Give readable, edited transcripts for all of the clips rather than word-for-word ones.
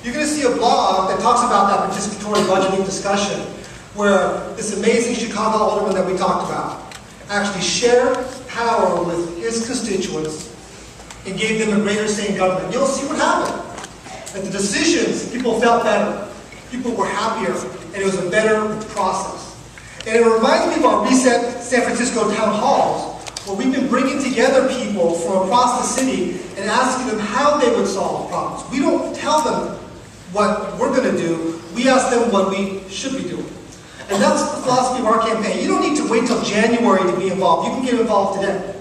you're going to see a blog that talks about that participatory budgeting discussion, where this amazing Chicago alderman that we talked about actually shared power with his constituents and gave them a greater say in government. You'll see what happened. At the decisions, people felt better. People were happier, and it was a better process. And it reminds me of our Reset San Francisco town halls, where we've been bringing together people from across the city and asking them how they would solve problems. We don't tell them what we're going to do. We ask them what we should be doing. And that's the philosophy of our campaign. You don't need to wait till January to be involved. You can get involved today.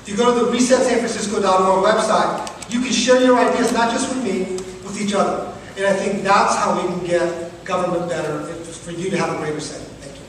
If you go to the ResetSanFrancisco.org website, you can share your ideas, not just with me, with each other. And I think that's how we can get government better, for you to have a greater say. Thank you.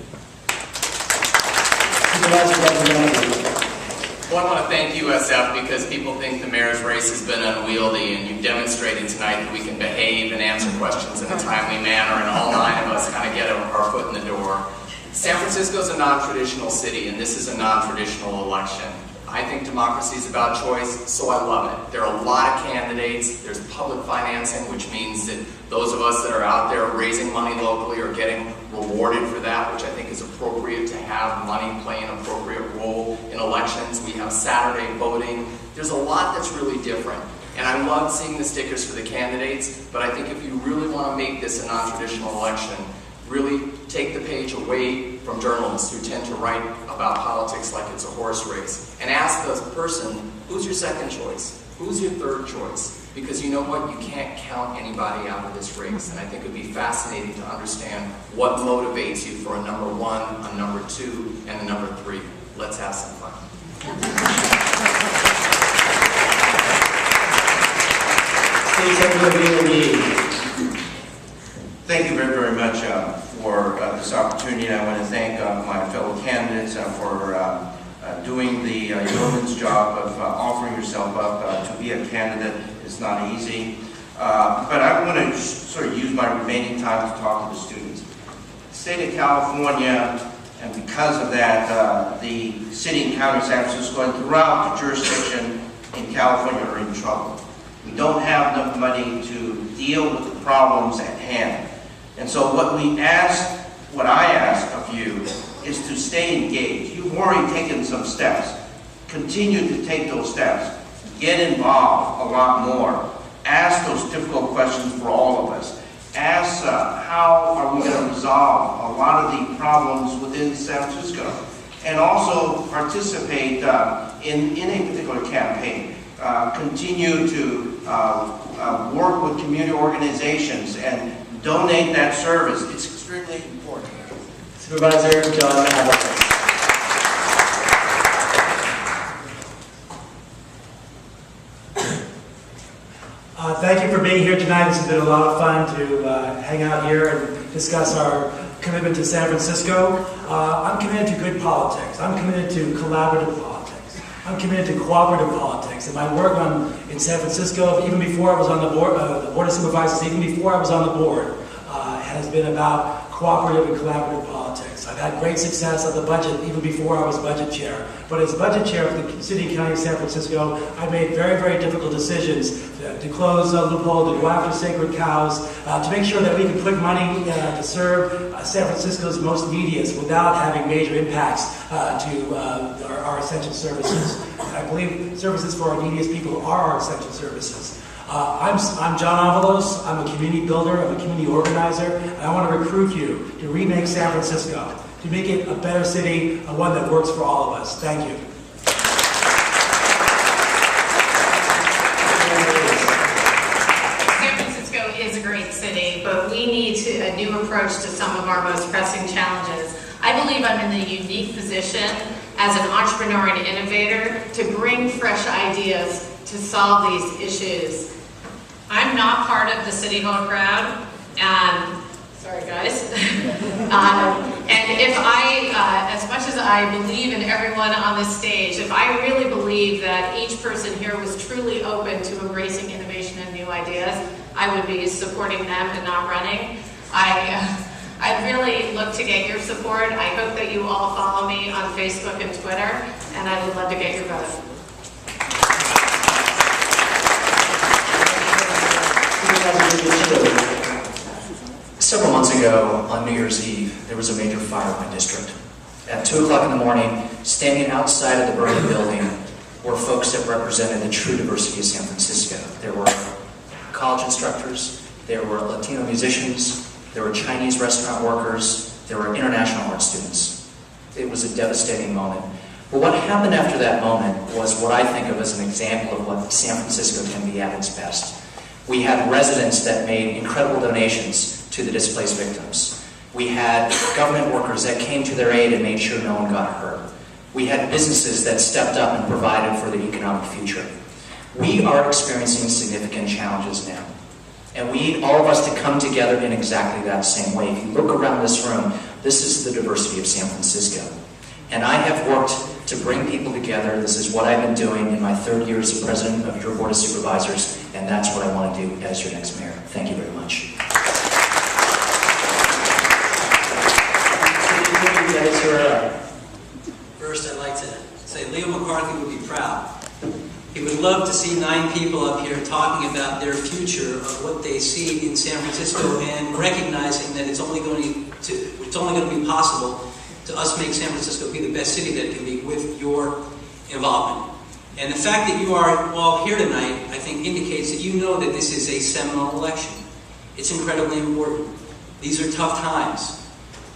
Well, I want to thank USF because people think the mayor's race has been unwieldy, and you've demonstrated tonight that we can behave and answer questions in a timely manner, and all 9 of us kind of get our foot in the door. San Francisco is a non-traditional city, and this is a non-traditional election. I think democracy is about choice, so I love it. There are a lot of candidates. There's public financing, which means that those of us that are out there raising money locally are getting rewarded for that, which I think is appropriate to have money play an appropriate role in elections. We have Saturday voting. There's a lot that's really different. And I love seeing the stickers for the candidates, but I think if you really want to make this a non-traditional election, really take the page away from journalists who tend to write about politics like it's a horse race, and ask the person, who's your second choice? Who's your third choice? Because you know what? You can't count anybody out of this race, and I think it would be fascinating to understand what motivates you for a number 1, a number 2, and a number 3. Let's have some fun. Thank you very, very much for this opportunity. And I want to thank my fellow candidates for doing the yeoman's job of offering yourself up to be a candidate. It's not easy. But I want to sort of use my remaining time to talk to the students. The state of California, and because of that, the city and county of San Francisco and throughout the jurisdiction in California are in trouble. We don't have enough money to deal with the problems at hand. And so what I ask of you is to stay engaged. You've already taken some steps. Continue to take those steps. Get involved a lot more. Ask those difficult questions for all of us. Ask how are we going to resolve a lot of the problems within San Francisco. And also participate in a particular campaign. Continue to work with community organizations and donate that service. It's extremely important. Supervisor Joanna. Thank you for being here tonight. This has been a lot of fun to hang out here and discuss our commitment to San Francisco. I'm committed to good politics. I'm committed to collaborative politics. I'm committed to cooperative politics. And my work in San Francisco, even before I was on the board of Supervisors, even before I was on the board, has been about cooperative and collaborative politics. I've had great success on the budget even before I was budget chair. But as budget chair of the City and County of San Francisco, I made very, very difficult decisions to close a loophole, to go after sacred cows, to make sure that we could put money to serve San Francisco's most neediest without having major impacts to our essential services. And I believe services for our neediest people are our essential services. I'm John Avalos. I'm a community builder. I'm a community organizer. And I want to recruit you to remake San Francisco, to make it a better city, one that works for all of us. Thank you. San Francisco is a great city, but we need a new approach to some of our most pressing challenges. I believe I'm in the unique position as an entrepreneur and innovator to bring fresh ideas to solve these issues. I'm not part of the City Hall crowd, sorry guys, and if as much as I believe in everyone on this stage, if I really believe that each person here was truly open to embracing innovation and new ideas, I would be supporting them and not running. I really look to get your support. I hope that you all follow me on Facebook and Twitter, and I would love to get your vote. Several months ago, on New Year's Eve, there was a major fire in my district. At 2 o'clock in the morning, standing outside of the burning building were folks that represented the true diversity of San Francisco. There were college instructors, there were Latino musicians, there were Chinese restaurant workers, there were international art students. It was a devastating moment. But what happened after that moment was what I think of as an example of what San Francisco can be at its best. We had residents that made incredible donations to the displaced victims. We had government workers that came to their aid and made sure no one got hurt. We had businesses that stepped up and provided for the economic future. We are experiencing significant challenges now. And we need all of us to come together in exactly that same way. If you look around this room, this is the diversity of San Francisco. And I have worked to bring people together. This is what I've been doing in my 3rd year as the president of your Board of Supervisors, and that's what I want to do as your next mayor. Thank you very much. First, I'd like to say Leo McCarthy would be proud. He would love to see 9 people up here talking about their future of what they see in San Francisco and recognizing that it's only going to be possible to us make San Francisco be the best city that it can be with your involvement. And the fact that you are all here tonight, I think, indicates that you know that this is a seminal election. It's incredibly important. These are tough times.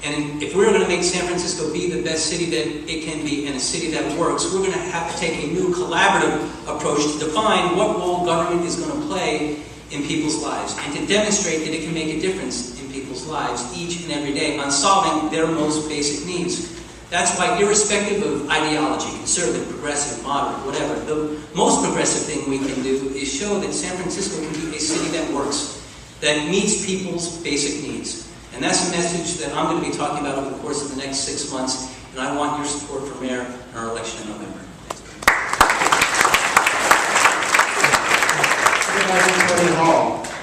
And if we're going to make San Francisco be the best city that it can be and a city that works, we're going to have to take a new collaborative approach to define what role government is going to play in people's lives and to demonstrate that it can make a difference in people's lives each and every day on solving their most basic needs. That's why, irrespective of ideology, conservative, progressive, moderate, whatever, the most progressive thing we can do is show that San Francisco can be a city that works, that meets people's basic needs. And that's a message that I'm going to be talking about over the course of the next 6 months, and I want your support for mayor in our election in November.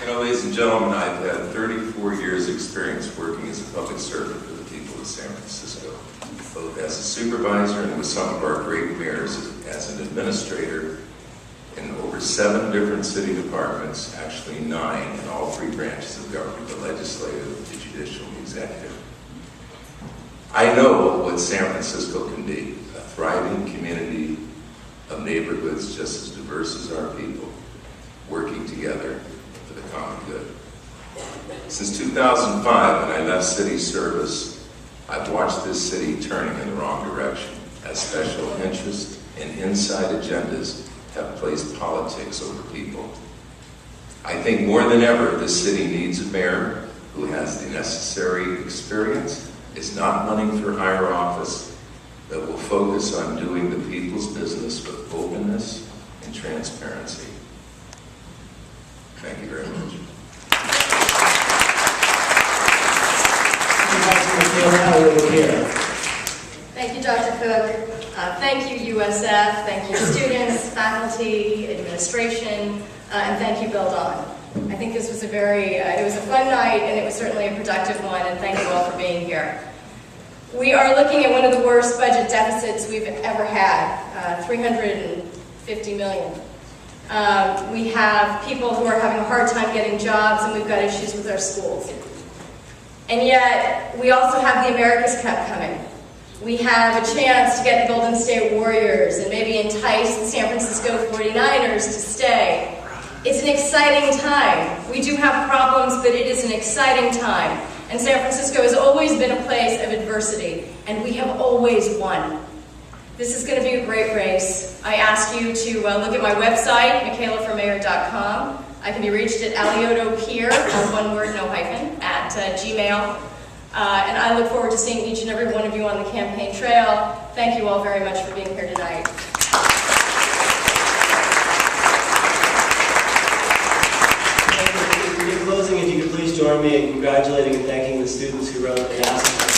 You know, ladies and gentlemen, I've had 34 years experience working as a public servant for the people of San Francisco, both as a supervisor and with some of our great mayors as an administrator in over 7 different city departments, actually 9 in all 3 branches of government, the legislative, the judicial, and the executive. I know what San Francisco can be, a thriving community of neighborhoods just as diverse as our people, working together for the common good. Since 2005, when I left city service, I've watched this city turning in the wrong direction as special interests and inside agendas have placed politics over people. I think more than ever, this city needs a mayor who has the necessary experience, is not running for higher office, that will focus on doing the people's business with openness and transparency. Thank you very much. Thank you, Dr. Cook. Thank you, USF. Thank you, students, faculty, administration, and thank you, BevanDufty. I think this was it was a fun night, and it was certainly a productive one, and thank you all for being here. We are looking at one of the worst budget deficits we've ever had, $350 million. We have people who are having a hard time getting jobs, and we've got issues with our schools. And yet, we also have the America's Cup coming. We have a chance to get the Golden State Warriors and maybe entice the San Francisco 49ers to stay. It's an exciting time. We do have problems, but it is an exciting time. And San Francisco has always been a place of adversity, and we have always won. This is going to be a great race. I ask you to look at my website, michelaformayor.com. I can be reached at Alioto-Pier, one word, no hyphen, at Gmail. And I look forward to seeing each and every one of you on the campaign trail. Thank you all very much for being here tonight. In closing, if you could please join me in congratulating and thanking the students who wrote the announcement.